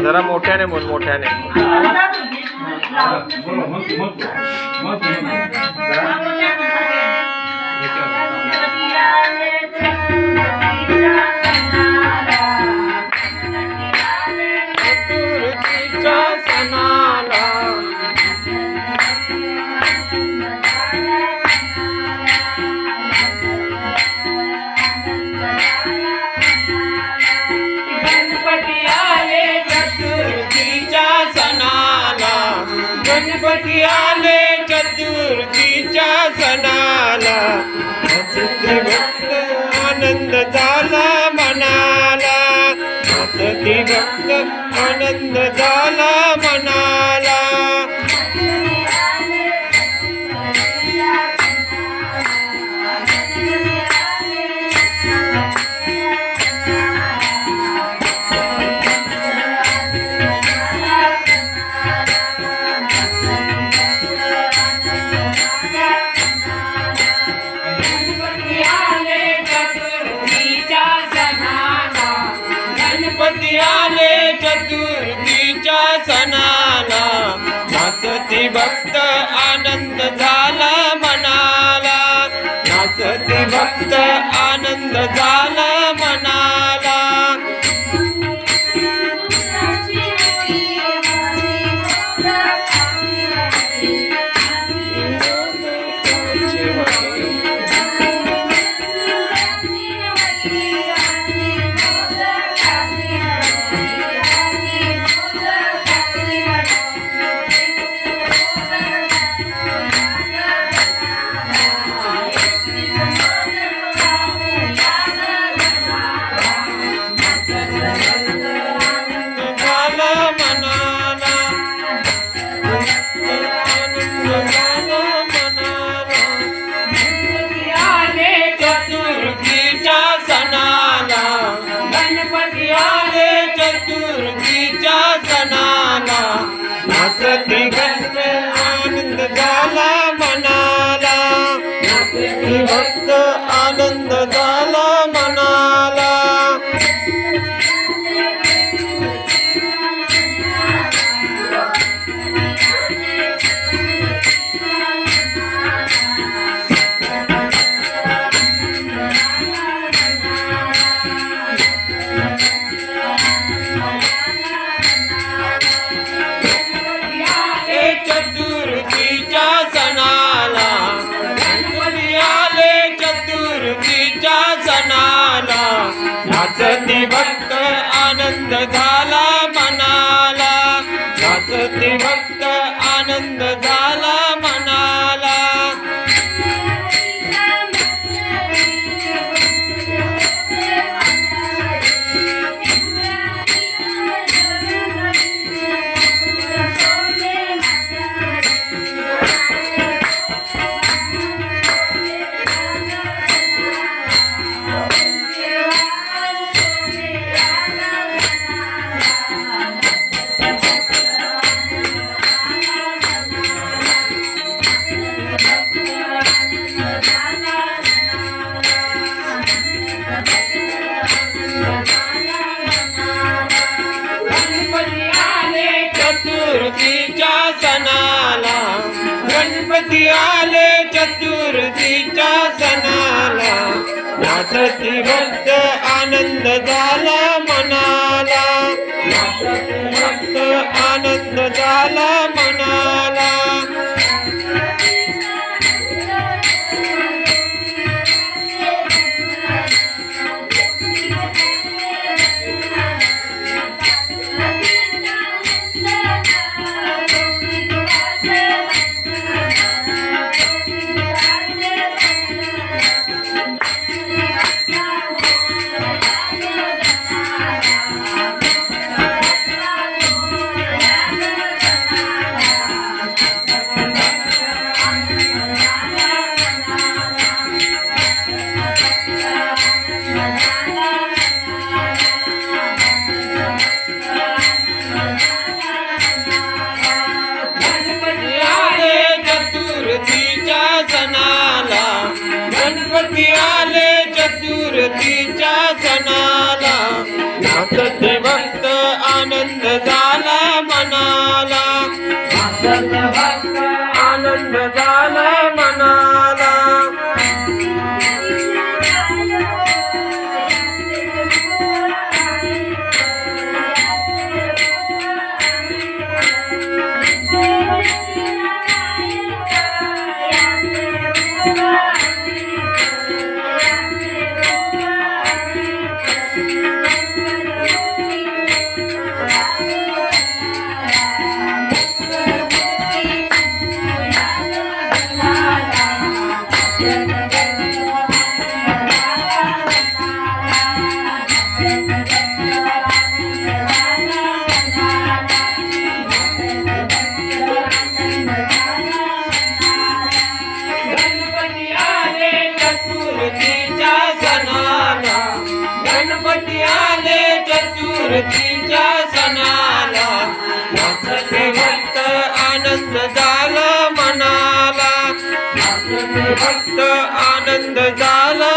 जरा मोठ्याने बोल, मोठ्याने. गणपती आले चतुर्थीच्या सणाला, नाचते भक्त आनंद झाला मनाला, नाचते भक्त आनंद झाला मनाला. गणपती आले चतुर्थीच्या सणाला, नाचते भक्त आनंद झाला मनाला, नाचते भक्त आनंद झाला मनाला. चतुर्थीच्या सणाला, नाचते भक्त आनंद झाला मनाला, नाचते भक्त आनंद झाला मनाला. चतुर्थीच्या सणाला, गणपती आले चतुर्थीच्या सणाला, नाचते भक्त आनंद झाला मनाला, नाचते भक्त आनंद झाला मनाला. चतुर्थीच्या सणाला, गणपती आले चतुर्थीच्या सणाला, नाचते भक्त आनंद झाला मनाला, नाचते भक्त आनंद झाला मनाला. आले चतुर्थीच्या सणाला नाचते भक्त आनंद झाला मनाला आनंद झाला मनाला गणपती आले चतुर्थीच्या सणाला नाचते भक्त आनंद झाला मनाला नाचते भक्त आनंद झाला